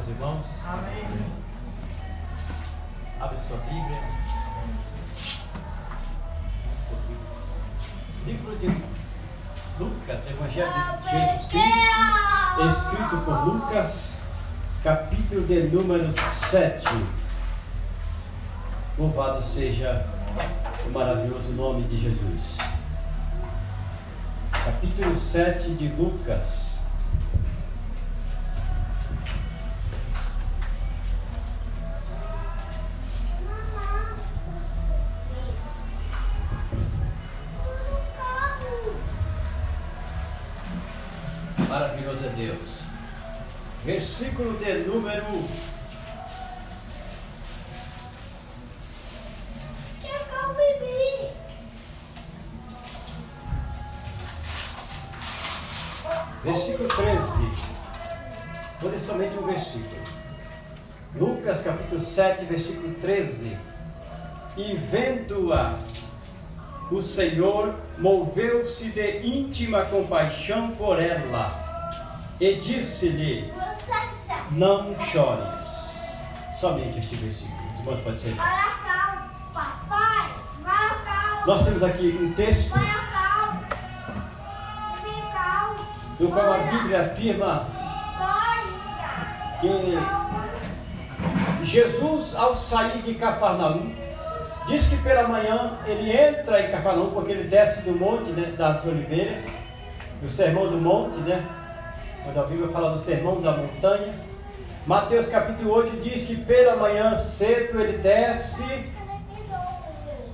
irmãos. Amém. Abre sua Bíblia. Livro de Lucas, Evangelho de Jesus Cristo, escrito por Lucas, capítulo de número 7. Louvado seja o maravilhoso nome de Jesus. Capítulo 7 de Lucas. Maravilhoso é Deus. Versículo de número versículo 13. Vou ler somente um versículo. Lucas capítulo 7, versículo 13. E vendo-a, o Senhor moveu-se de íntima compaixão por ela e disse-lhe: não chores. Somente este versículo. Os irmãos podem ser. Nós temos aqui um texto do qual a Bíblia afirma que Jesus, ao sair de Cafarnaum, diz que pela manhã ele entra em Cafarnaum, porque ele desce do monte, né, das oliveiras, do sermão do monte, né? Quando a Bíblia fala do sermão da montanha. Mateus capítulo 8 diz que pela manhã cedo ele desce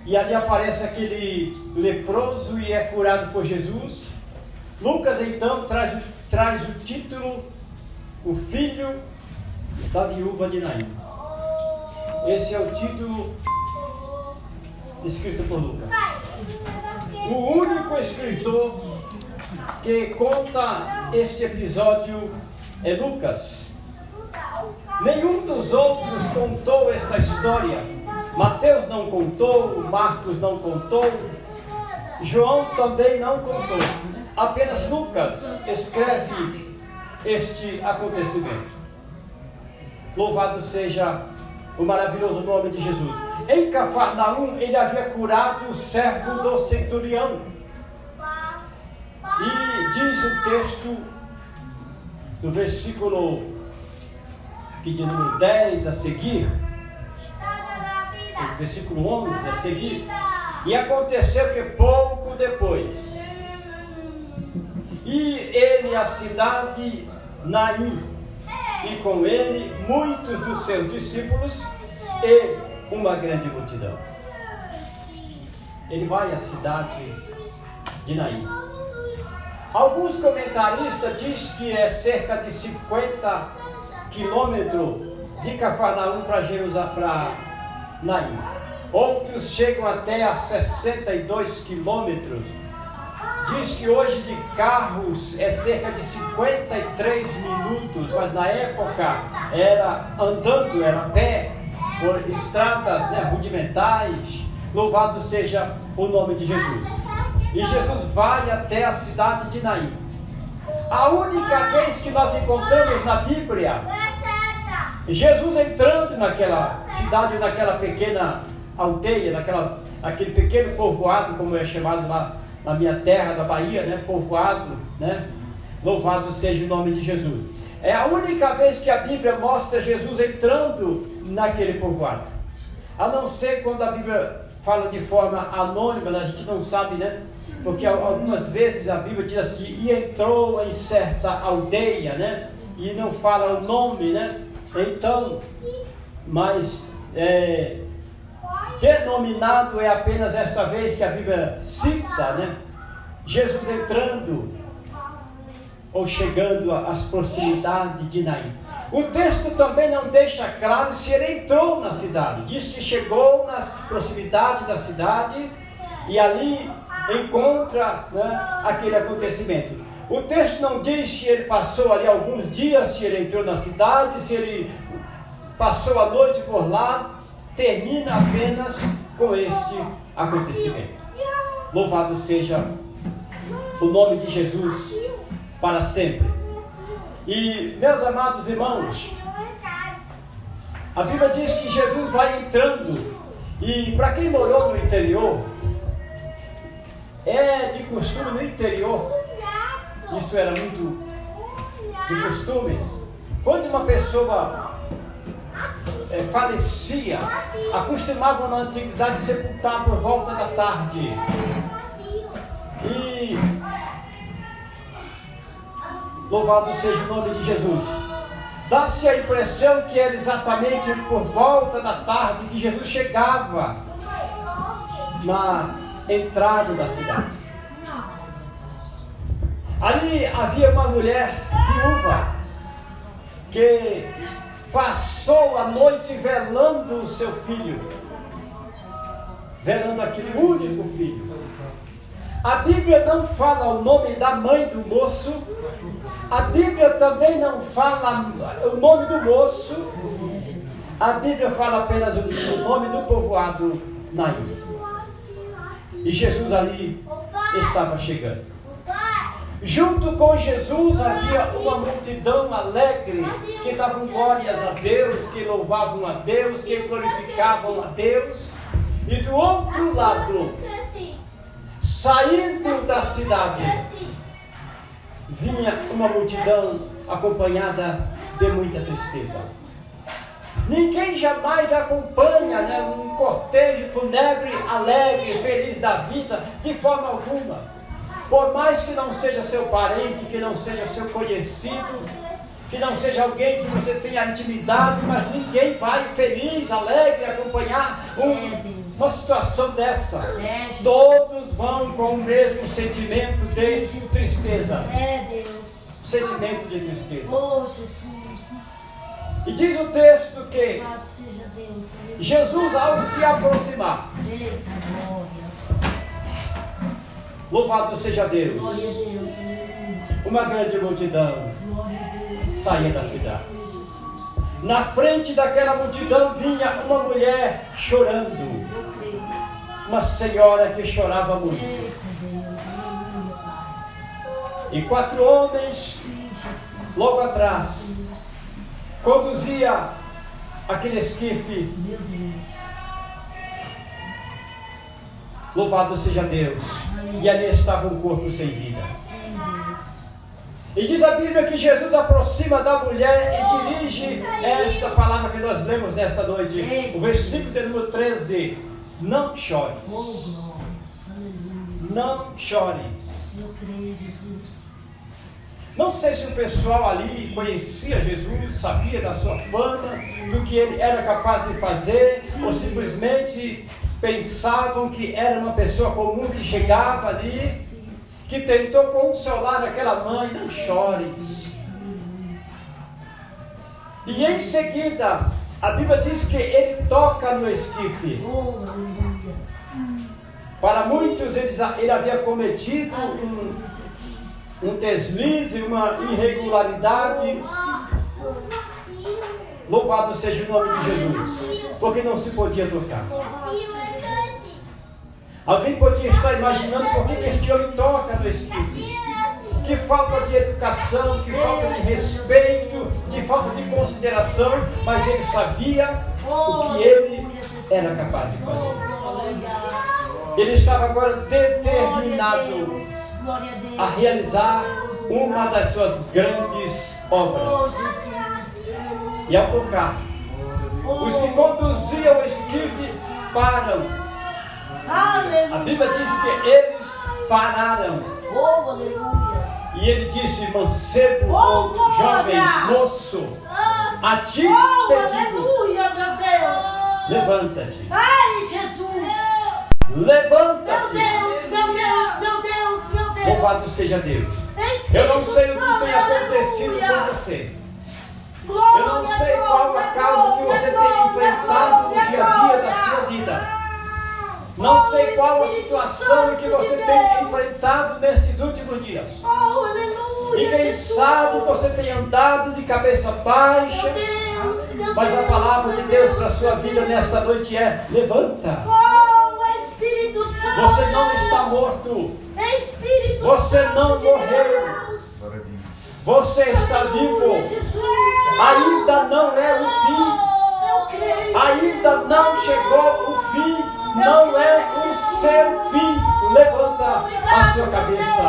e ali aparece aquele leproso e é curado por Jesus. Lucas então traz o título: o filho da viúva de Naim. Esse é o título escrito por Lucas. O único escritor que conta este episódio é Lucas. Nenhum dos outros contou essa história. Mateus não contou, Marcos não contou, João também não contou. Apenas Lucas escreve este acontecimento. Louvado seja o maravilhoso nome de Jesus. Em Cafarnaum ele havia curado o servo do centurião. E diz o texto do versículo de número 10 a seguir, o versículo 11 a seguir: e aconteceu que pouco depois, e ele a cidade Naim, e com ele muitos dos seus discípulos e uma grande multidão. Ele vai à cidade de Naim. Alguns comentaristas dizem que é cerca de 50 quilômetros de Cafarnaum para Naim. Outros chegam até a 62 quilômetros. Diz que hoje de carros é cerca de 53 minutos, mas na época era andando, era a pé, por estradas, né, rudimentares. Louvado seja o nome de Jesus. E Jesus vai até a cidade de Naim. A única vez que nós encontramos na Bíblia Jesus entrando naquela cidade, naquela pequena aldeia, aquele pequeno povoado, como é chamado lá na minha terra da Bahia, né? Povoado, né? Louvado seja o nome de Jesus. É a única vez que a Bíblia mostra Jesus entrando naquele povoado. A não ser quando a Bíblia fala de forma anônima, a gente não sabe, né? Porque algumas vezes a Bíblia diz assim: e entrou em certa aldeia, né? E não fala o nome, né? Então, mas denominado é apenas esta vez que a Bíblia cita, né? Jesus entrando ou chegando às proximidades de Naim. O texto também não deixa claro se ele entrou na cidade. Diz que chegou nas proximidades da cidade e ali encontra, né, aquele acontecimento. O texto não diz se ele passou ali alguns dias, se ele entrou na cidade, se ele passou a noite por lá. Termina apenas com este acontecimento. Louvado seja o nome de Jesus para sempre. E, meus amados irmãos, A Bíblia diz que Jesus vai entrando. E para quem morou no interior, é de costume no interior, isso era muito de costume. Quando uma pessoa falecia, acostumavam na antiguidade sepultar por volta da tarde. E louvado seja o nome de Jesus. Dá-se a impressão que era exatamente por volta da tarde que Jesus chegava na entrada da cidade. Ali havia uma mulher viúva que passou a noite velando o seu filho, velando aquele único filho. A Bíblia não fala o nome da mãe do moço, a Bíblia também não fala o nome do moço, a Bíblia fala apenas o nome do povoado Naim. E Jesus ali estava chegando. Junto com Jesus havia uma multidão alegre, que davam glórias a Deus, que louvavam a Deus, que glorificavam a Deus. E do outro lado, saindo da cidade, vinha uma multidão acompanhada de muita tristeza. Ninguém jamais acompanha, um cortejo fúnebre, alegre, feliz da vida, de forma alguma. Por mais que não seja seu parente, que não seja seu conhecido, que não seja alguém que você tenha intimidade, mas ninguém vai feliz, alegre, acompanhar uma situação dessa. Todos vão com o mesmo sentimento de tristeza. Sentimento de tristeza. E diz o texto que Jesus, ao se aproximar, louvado seja Deus, uma grande multidão saía da cidade. Na frente daquela multidão vinha uma mulher chorando, uma senhora que chorava muito. E 4 homens logo atrás conduzia aquele esquife. Louvado seja Deus. E ali estava um corpo sem vida. E diz a Bíblia que Jesus aproxima da mulher e dirige esta palavra que nós lemos nesta noite. O versículo de número 13. Não chores. Não chores. Não sei se o pessoal ali conhecia Jesus, sabia da sua fama, do que ele era capaz de fazer, ou simplesmente pensavam que era uma pessoa comum que chegava ali, que tentou consolar aquela mãe. Não chores. E em seguida, a Bíblia diz que ele toca no esquife. Para muitos ele havia cometido um deslize, uma irregularidade. Louvado seja o nome de Jesus, porque não se podia tocar. Alguém podia estar imaginando por que este homem toca no esquife. Que falta de educação, que falta de respeito, que falta de consideração, mas ele sabia o que ele era capaz de fazer. Ele estava agora determinado a realizar uma das suas grandes obras. E ao tocar, os que conduziam o esquife param. A Bíblia diz que eles pararam. E ele disse: mancebo, jovem, moço, a ti te digo, aleluia, meu Deus. Levanta-te. Ai, Jesus. Levanta-te. Meu Deus, meu Deus, meu Deus, meu Deus. Louvado seja Deus. Eu não sei o que tem acontecido com você. Eu não sei qual a causa que você tem enfrentado no dia a dia da sua vida. Não sei qual a situação que você tem enfrentado nesses últimos dias. E quem sabe você tem andado de cabeça baixa. Mas a palavra de Deus para a sua vida nesta noite é: levanta. Você não está morto. Você não morreu. Você está vivo. Ainda não é o fim. Ainda não chegou o fim, não é o seu fim. Levanta a sua cabeça.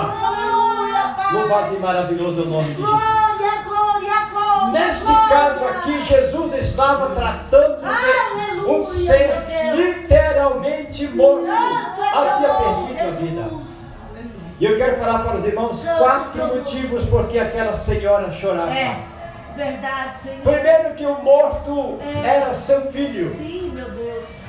Louvado e maravilhoso é o nome de Jesus. Neste caso aqui, Jesus estava tratando de um ser literalmente morto, havia perdido a vida. E eu quero falar para os irmãos 4 motivos porque aquela senhora chorava. Verdade, Senhor. Primeiro, que o morto era seu filho. Sim, meu Deus.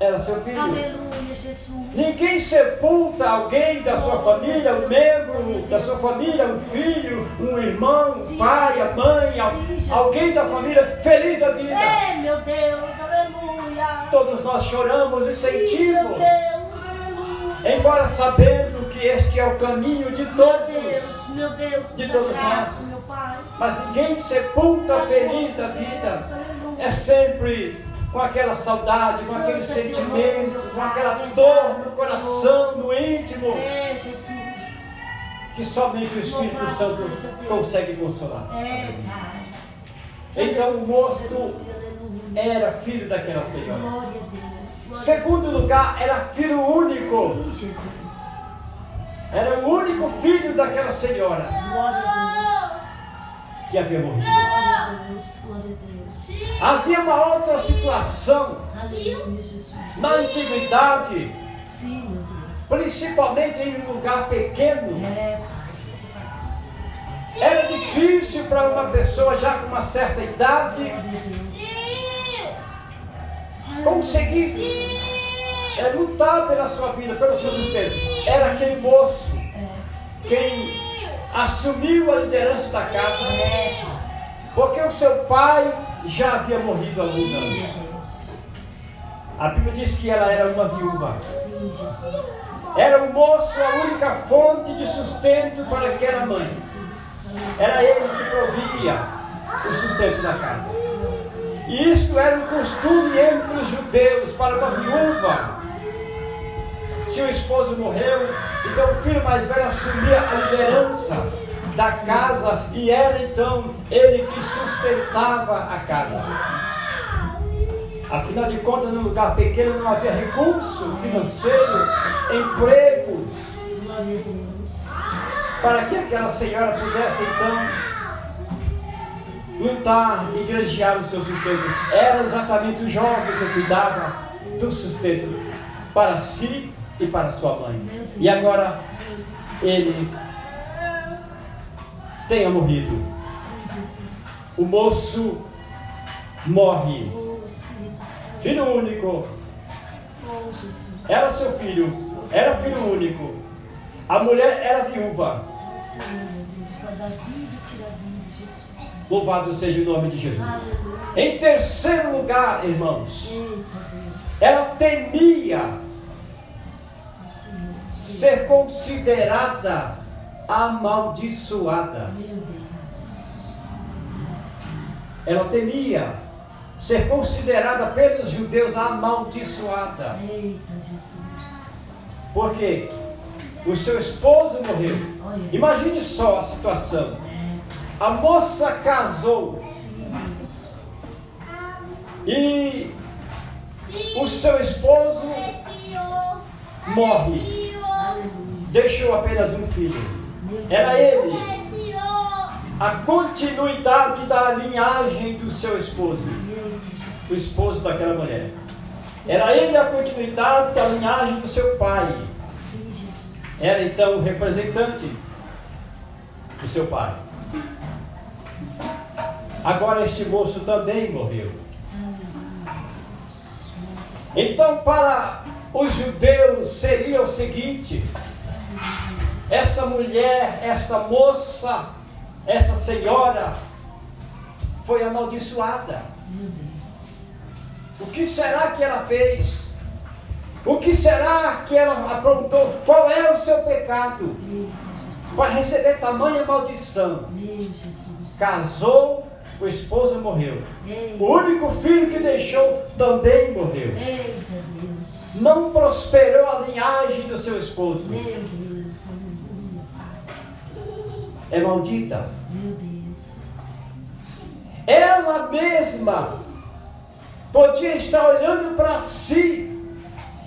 Era seu filho. Aleluia, Jesus. Ninguém sepulta alguém da sua família, um membro da sua família, um filho, um irmão, um pai, a mãe, alguém da família feliz da vida. Meu Deus, aleluia. Todos nós choramos e sentimos. Meu Deus, aleluia. Embora sabendo que este é o caminho de todos. Meu Deus, de todos nós. Meu Pai. Mas ninguém sepulta feliz da vida. É sempre com aquela saudade, com aquele sentimento, com aquela dor no coração, no íntimo, Jesus. que somente o Espírito Santo consegue consolar. Pai. Então o morto era filho daquela senhora. Segundo lugar, era filho único. Sim, Jesus. Era o único filho daquela senhora Glória a Deus. que havia morrido. Glória a Deus, glória a Deus. Havia uma outra situação Aleluia, Jesus. na antiguidade, Sim, meu Deus. principalmente em um lugar pequeno. Pai. Era difícil para uma pessoa já com uma certa idade Glória a Deus. conseguir lutar pela sua vida, pelo seu sustento. Era aquele moço quem assumiu a liderança da casa, porque o seu pai já havia morrido há alguns anos. A Bíblia diz que ela era uma viúva. Sim, Jesus. Era o moço a única fonte de sustento para aquela mãe. Era ele que provia o sustento da casa. E isto era um costume entre os judeus para uma viúva. Se o esposo morreu, então o filho mais velho assumia a liderança da casa e era então ele que sustentava a casa. Afinal de contas, num lugar pequeno não havia recurso financeiro, empregos, para que aquela senhora pudesse então lutar e granjear o seu sustento. Era exatamente o jovem que cuidava do sustento para si e para sua mãe. E agora ele tenha morrido. O moço morre. Filho único. Era seu filho. Era filho único. A mulher era viúva. Louvado seja o nome de Jesus. Em terceiro lugar, irmãos, ela temia ser considerada amaldiçoada. Ela temia ser considerada pelos judeus amaldiçoada. Porque o seu esposo morreu. Imagine só a situação. A moça casou e o seu esposo morre. Deixou apenas um filho. Era ele a continuidade da linhagem do seu esposo, o esposo daquela mulher. Era ele a continuidade da linhagem do seu pai. Era então o representante do seu pai. Agora este moço também morreu. Então para os judeus seria o seguinte: essa mulher, esta moça, essa senhora foi amaldiçoada. O que será que ela fez? O que será que ela aprontou? Qual é o seu pecado para receber tamanha maldição? Casou, o esposo morreu. O único filho que deixou também morreu. Não prosperou a linhagem do seu esposo. É maldita. Ela mesma podia estar olhando para si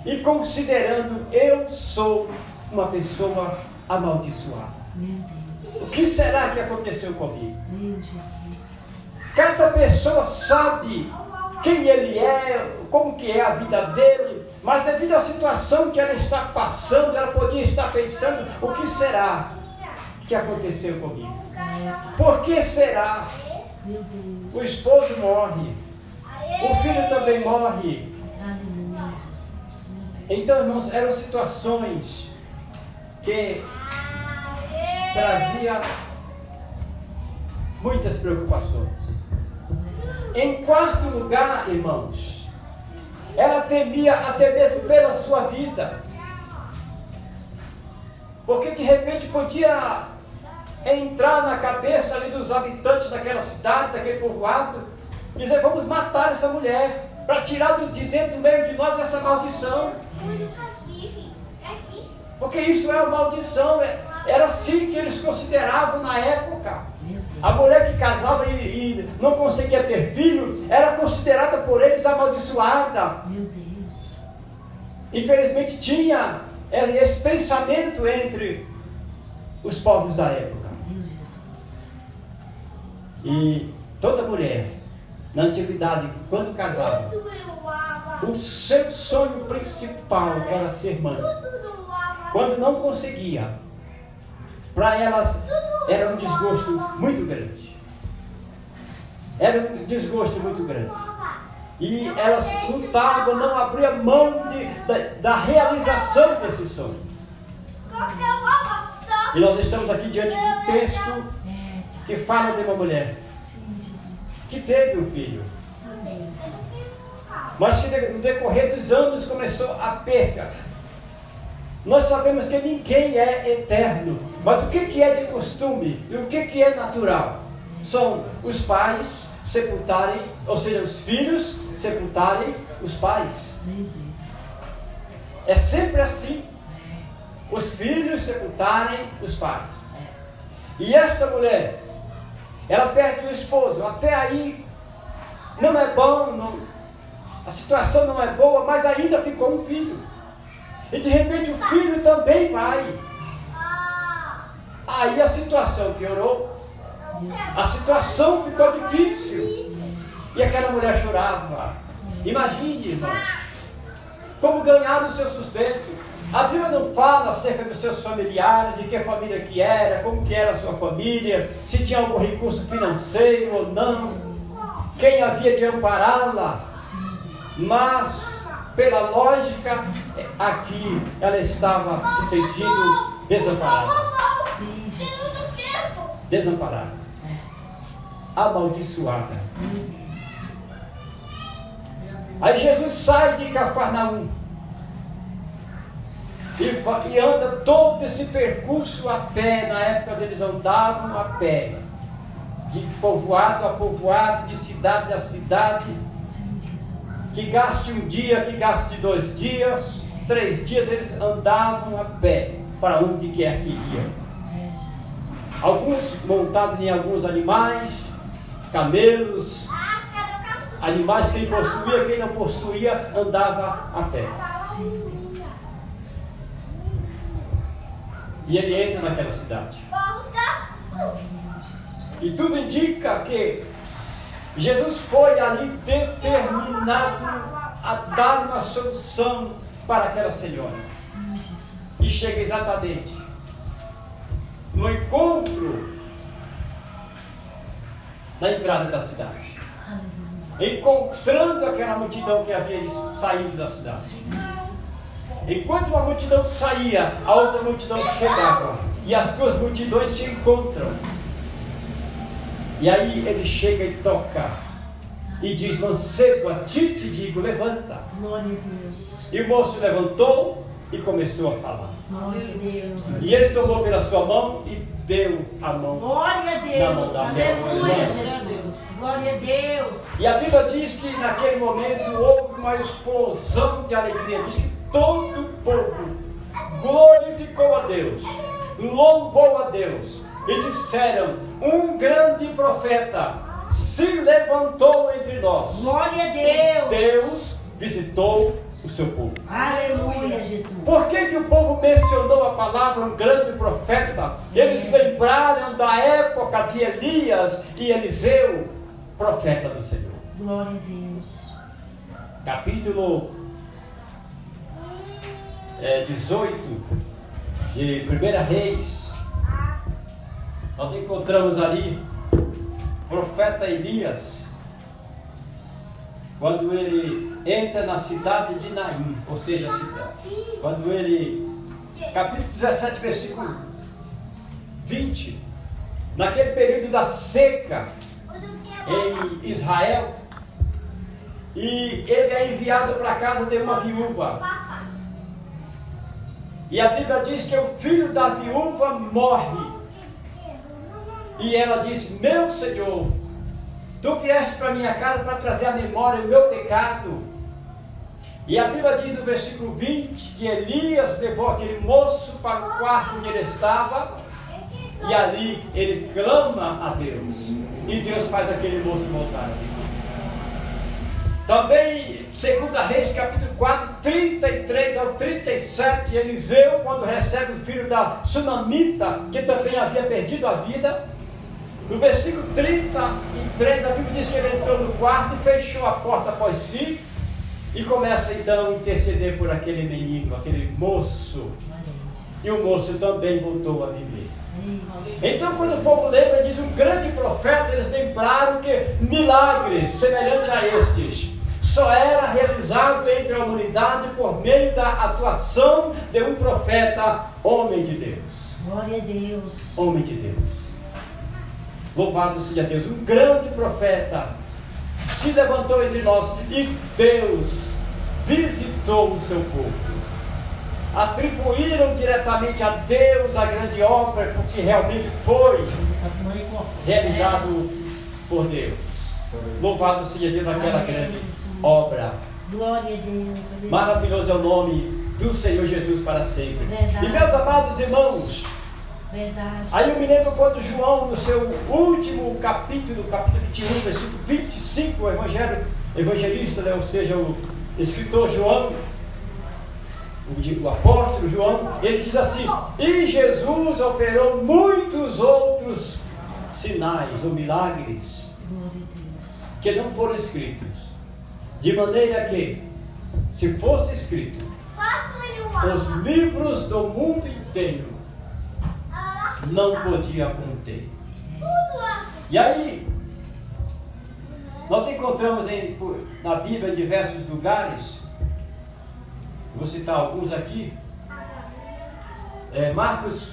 e considerando: eu sou uma pessoa amaldiçoada. Meu Deus. O que será que aconteceu comigo? Meu Jesus. Cada pessoa sabe quem ele é, como que é a vida dele, mas devido à situação que ela está passando, ela podia estar pensando: o que será que aconteceu comigo? Por que será? Meu Deus. O esposo morre, o filho também morre. Aleluia, Jesus. Meu Deus. Então, irmãos, eram situações que traziam muitas preocupações. Em quarto lugar, irmãos, ela temia até mesmo pela sua vida, porque de repente podia entrar na cabeça ali dos habitantes daquela cidade, daquele povoado, dizer: vamos matar essa mulher, para tirar de dentro do meio de nós essa maldição. Porque isso é uma maldição, era assim que eles consideravam na época. A mulher que casava e não conseguia ter filho, era considerada por eles amaldiçoada. Meu Deus. Infelizmente tinha esse pensamento entre os povos da época. Meu Jesus. E toda mulher, na antiguidade, quando casava, o seu sonho principal era ser mãe. Quando não conseguia, para elas era um desgosto muito grande. Era um desgosto muito grande. E elas lutavam, não abriam mão da realização desse sonho. E nós estamos aqui diante de um texto que fala de uma mulher Sim, Jesus. que teve um filho, Sim, Deus. mas que no decorrer dos anos começou a perca. Nós sabemos que ninguém é eterno, mas o que é de costume e o que é natural? São os pais sepultarem, ou seja, os filhos sepultarem os pais. Meu Deus. É sempre assim. Os filhos sepultarem os pais. E esta mulher, ela perde o esposo. Até aí não é bom, a situação não é boa, mas ainda ficou um filho. E de repente o filho também vai. Aí a situação piorou. A situação ficou difícil. E aquela mulher chorava. Imagine, irmão, como ganhar o seu sustento. A Bíblia não fala acerca dos seus familiares, de que família que era, como que era a sua família, se tinha algum recurso financeiro ou não, quem havia de ampará-la. Mas pela lógica, aqui ela estava se sentindo desamparada. Sim, Jesus. Desamparada. Amaldiçoada. Meu Deus. Aí Jesus sai de Cafarnaum e anda todo esse percurso a pé. Na época eles andavam a pé, de povoado a povoado, de cidade a cidade. Sim, Jesus. Que gaste um dia, que gaste 2 dias, 3 dias, eles andavam a pé para onde quer que iam. Jesus. Alguns montados em alguns animais, camelos, animais quem possuía, quem não possuía, andava a pé. Sim, Deus. E ele entra naquela cidade. Aleluia, Jesus. E tudo indica que Jesus foi ali determinado a dar uma solução para aquela senhora. Sim, Jesus. E chega exatamente no encontro na entrada da cidade, Aleluia. encontrando aquela multidão que havia saído da cidade. Sim, Jesus. Enquanto uma multidão saía, a outra multidão chegava, e as duas multidões se encontram. E aí ele chega e toca e diz: mancebo, a ti te digo, levanta. Glória a Deus. E o moço levantou e começou a falar. Glória a Deus. E ele tomou pela sua mão e deu a mão. Glória a Deus. Dá a mão. Aleluia, Jesus. Glória a Deus. E a Bíblia diz que naquele momento houve uma explosão de alegria. Diz que todo o povo glorificou a Deus, louvou a Deus e disseram: um grande profeta se levantou entre nós. Glória a Deus. Deus visitou o seu povo. Aleluia, Jesus. Por que o povo mencionou a palavra um grande profeta? Eles lembraram da época de Elias e Eliseu, profeta do Senhor. Glória a Deus. Capítulo 18 de 1 Reis, nós encontramos ali o profeta Elias, quando ele entra na cidade de Naim, ou seja, a cidade, quando ele, capítulo 17, versículo 20, naquele período da seca em Israel, e ele é enviado para a casa de uma viúva. E a Bíblia diz que o filho da viúva morre. E ela disse: meu Senhor, tu vieste para minha casa para trazer à memória o meu pecado. E a Bíblia diz no versículo 20 que Elias levou aquele moço para o quarto onde ele estava. E ali ele clama a Deus. E Deus faz aquele moço voltar a viver. Também, 2 Reis, capítulo 4, 33 ao 37, Eliseu, quando recebe o filho da Sunamita, que também havia perdido a vida, no versículo 33, a Bíblia diz que ele entrou no quarto e fechou a porta após si, e começa então a interceder por aquele menino, aquele moço, e o moço também voltou a viver. Então, quando o povo lembra, diz um grande profeta, eles lembraram que milagres semelhantes a estes só era realizado entre a humanidade por meio da atuação de um profeta, homem de Deus. Glória a Deus. Homem de Deus. Louvado seja Deus. Um grande profeta se levantou entre nós e Deus visitou o seu povo. Atribuíram diretamente a Deus a grande obra, porque realmente foi realizado por Deus. Louvado seja Deus naquela grande obra. Glória a Deus. Maravilhoso é o nome do Senhor Jesus para sempre. E meus amados irmãos, aí eu me lembro quando João, no seu último capítulo 21, versículo 25, o evangelista, ou seja, o escritor João, o apóstolo João, ele diz assim: e Jesus operou muitos outros sinais ou milagres que não foram escritos, de maneira que, se fosse escrito, os livros do mundo inteiro não podia conter. E aí nós encontramos na Bíblia em diversos lugares. Vou citar alguns aqui. Marcos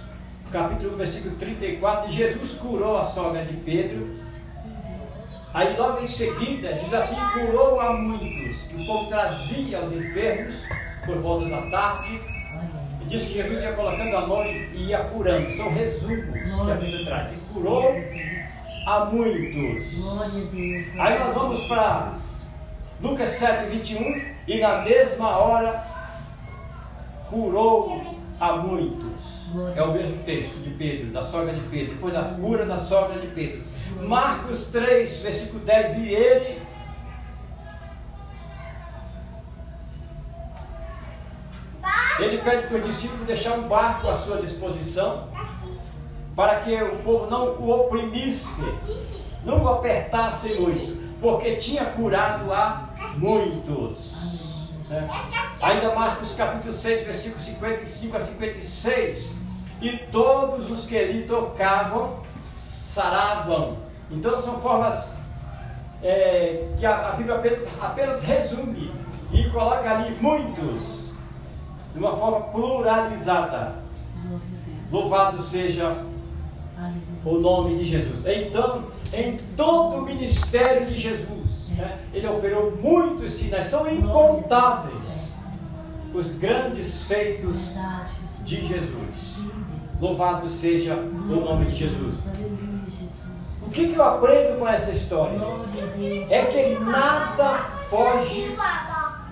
capítulo 1, versículo 34, Jesus curou a sogra de Pedro. Aí logo em seguida diz assim: curou a muitos, que o povo trazia aos enfermos por volta da tarde. E diz que Jesus ia colocando a mão e ia curando. São resumos que a Bíblia traz. E curou a muitos. Aí nós vamos para Lucas 7, 21. E na mesma hora curou a muitos. É o mesmo texto de Pedro, da sogra de Pedro. Depois da cura da sogra de Pedro. Marcos 3, versículo 10. E ele pede para os discípulos deixar um barco à sua disposição, para que o povo não o oprimisse, não o apertasse muito, porque tinha curado a muitos. Ainda Marcos capítulo 6, versículos 55 a 56. E todos os que lhe tocavam saravam. Então são formas que a Bíblia apenas resume e coloca ali muitos, de uma forma pluralizada. Louvado seja o nome de Jesus. Então, em todo o ministério de Jesus, ele operou muitos sinais, são incontáveis os grandes feitos de Jesus. Louvado seja o nome de Jesus. O que eu aprendo com essa história? É que nada foge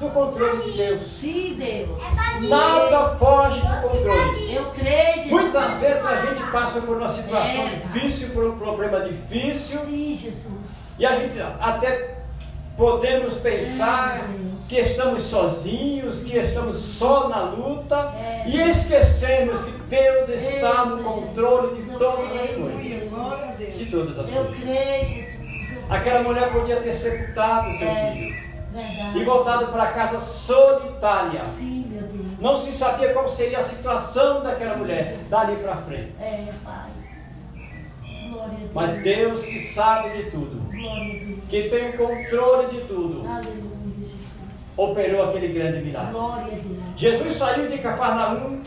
do controle de Deus. Sim, Deus. Nada foge do controle. Eu creio, Jesus. Muitas vezes a gente passa por uma situação difícil, por um problema difícil. Sim, Jesus. E a gente até podemos pensar que estamos sozinhos, que estamos só na luta. E esquecemos que Deus está no controle de todas as coisas. De todas as Eu coisas. creio, Jesus. Aquela mulher podia ter sepultado seu filho Verdade. e voltado para casa solitária. Sim, meu Deus. Não se sabia qual seria a situação daquela mulher dali para frente. Pai. Glória a Deus. Mas Deus que sabe de tudo, Glória a Deus. que tem o controle de tudo, Aleluia, Jesus. operou aquele grande milagre. Glória a Deus. Jesus saiu de Cafarnaum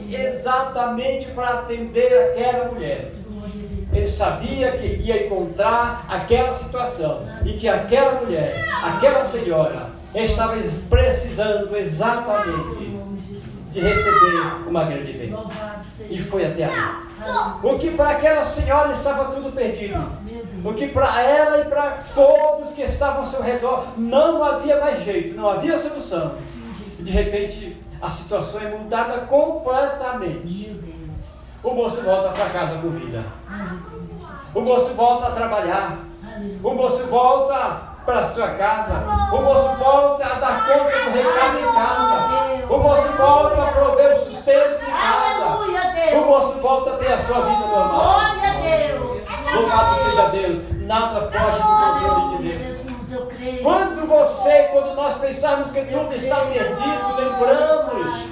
exatamente para atender aquela mulher. Glória a Deus. Ele sabia que ia encontrar aquela situação e que aquela mulher, aquela senhora, estava precisando exatamente Em nome de Jesus. de receber uma grande bênção. Louvado seja E foi até ali. Aleluia. O que para aquela senhora estava tudo perdido. Meu Deus. O que para ela e para todos que estavam ao seu redor não havia mais jeito, não havia solução. Sim, Jesus. De repente, a situação é mudada completamente. Meu Deus. O moço volta para casa com vida. Aleluia, Jesus. O moço volta a trabalhar. Aleluia. O moço volta para sua casa. O moço volta a dar conta do recado em casa. O moço volta a prover o sustento de casa. Aleluia, Deus. O moço volta a ter a sua vida normal. Glória a Deus. Louvado seja Deus. Nada foge do controle de Aleluia, Deus. Jesus, eu creio. Quando nós pensarmos que tudo está perdido, lembramos,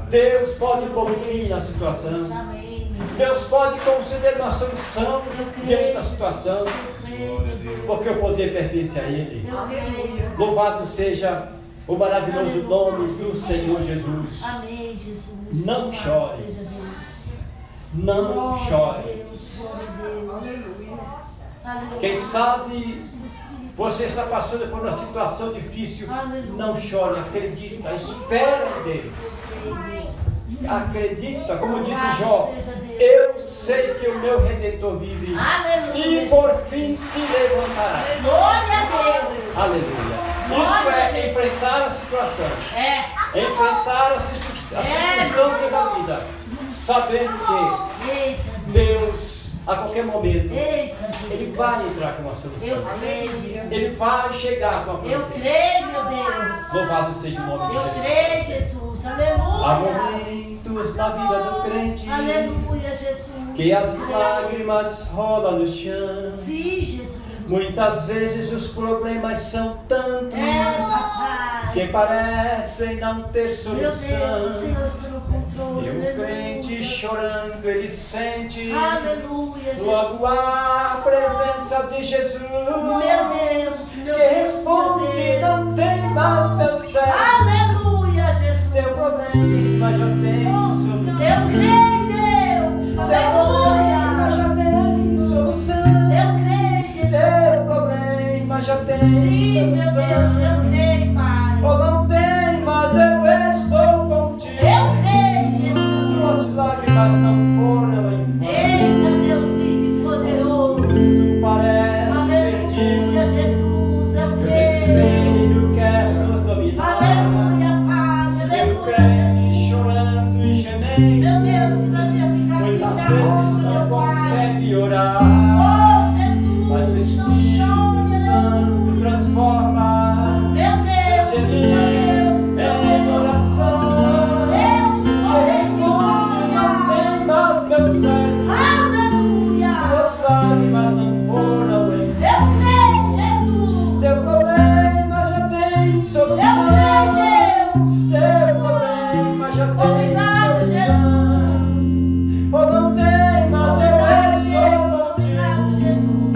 Deus pode pôr um fim na situação. Amém. Deus pode conceder uma solução diante da situação, Eu creio, meu Deus. porque o poder pertence a Ele. Eu creio. Louvado seja o maravilhoso nome do Senhor Jesus. Amém, Jesus. Não Louvado chores. seja Deus. Não Glória a chores. Deus, glória a Deus. Aleluia. Quem sabe Espírito. você está passando por uma situação difícil, Aleluia. não chore, acredita, espera em Deus. Eu creio, Deus. Acredita, como disse Louvado Jó, seja Deus. eu sei que o meu Redentor vive Aleluia. e por Jesus. fim se levantará. Glória a Deus. Aleluia. Isso é enfrentar a situação, enfrentar as circunstâncias da vida, sabendo que Eita, Deus, a qualquer momento, Eita, Jesus. Ele vai entrar com uma Eu solução. creio, Jesus. Ele vai chegar com a Eu providência. creio, meu Deus. Louvado seja o nome de Eu Jesus. creio, Jesus. Há Aleluia. momentos na vida do crente Aleluia, Jesus. que as lágrimas rolam no chão. Sim, Jesus. Muitas vezes os problemas são tantos Papai. que parecem não ter Meu Deus, o solução. Senhor está no controle. E o Aleluia. crente chorando, ele sente Aleluia, Jesus. logo a presença de Jesus, Meu Deus, meu que Deus, responde: meu Deus. não tem mais meu servo, Aleluia, Jesus. teu problema já tem solução. Eu creio, Deus. Teu problema Aleluia. já tem solução. Eu creio, Jesus. Teu problema já tem Sim, meu Deus, solução. eu creio, Pai. Ou não tem, mas eu estou contigo. Eu creio, Jesus. Tuas lágrimas não foram em vão. Eita, Deus lindo e poderoso. Parece perdido. Aleluia, Jesus, eu O creio. desespero quer nos dominar. Aleluia, Pai, E o aleluia, crente Jesus. chorando e gemendo, Meu Deus, que não ia ficar muitas aqui vezes não Pai. consegue orar. Oh, Jesus, Mas o não Espírito chore, Santo aleluia. transforma Meu Deus, seus meu Deus, gemidos meu em Deus. oração. Deus de Que poder, de responde: não glória. tem mais meu servo. Aleluia. Tuas lágrimas não foram em vão. Eu creio, Jesus. Teu problema já tem Eu solução. creio, Deus. Teu problema já tem Obrigado, solução. Ou não tem, mas eu estou Obrigado, contigo. Tuas Jesus.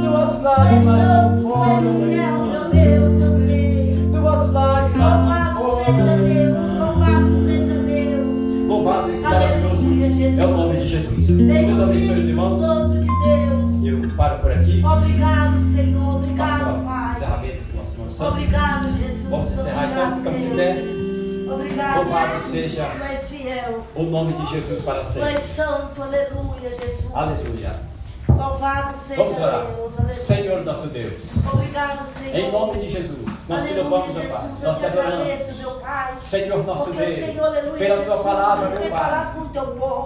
Tu és lágrimas não santo, tu és foram em fiel, vão. meu Deus, eu creio. Tuas lágrimas não Louvado foram seja em Deus, vão. louvado seja Deus. Louvado e maravilhoso Aleluia, Jesus. é o nome de Jesus. Deus abençoe os Espírito irmãos. Santo de Deus. Eu paro por aqui. Obrigado, Senhor. Faço Obrigado, o Pai. encerramento do nosso noção. Obrigado, Jesus. Vamos encerrar então, Obrigado, ficamos de Deus. Obrigado, Louvado Jesus. seja Tu és fiel. O nome de Jesus para Tu sempre. és santo. Aleluia, Jesus. Aleluia. Louvado seja Vamos orar. Deus. Aleluia. Senhor nosso Deus, Obrigado, Senhor. em nome de Jesus, nós te Aleluia, louvamos, ó Pai. Jesus, eu Nós te te adoramos. agradeço, meu Pai. Senhor nosso Porque Deus, o Senhor, aleluia, pela Jesus, tua palavra, tem meu Pai. falado com o teu povo.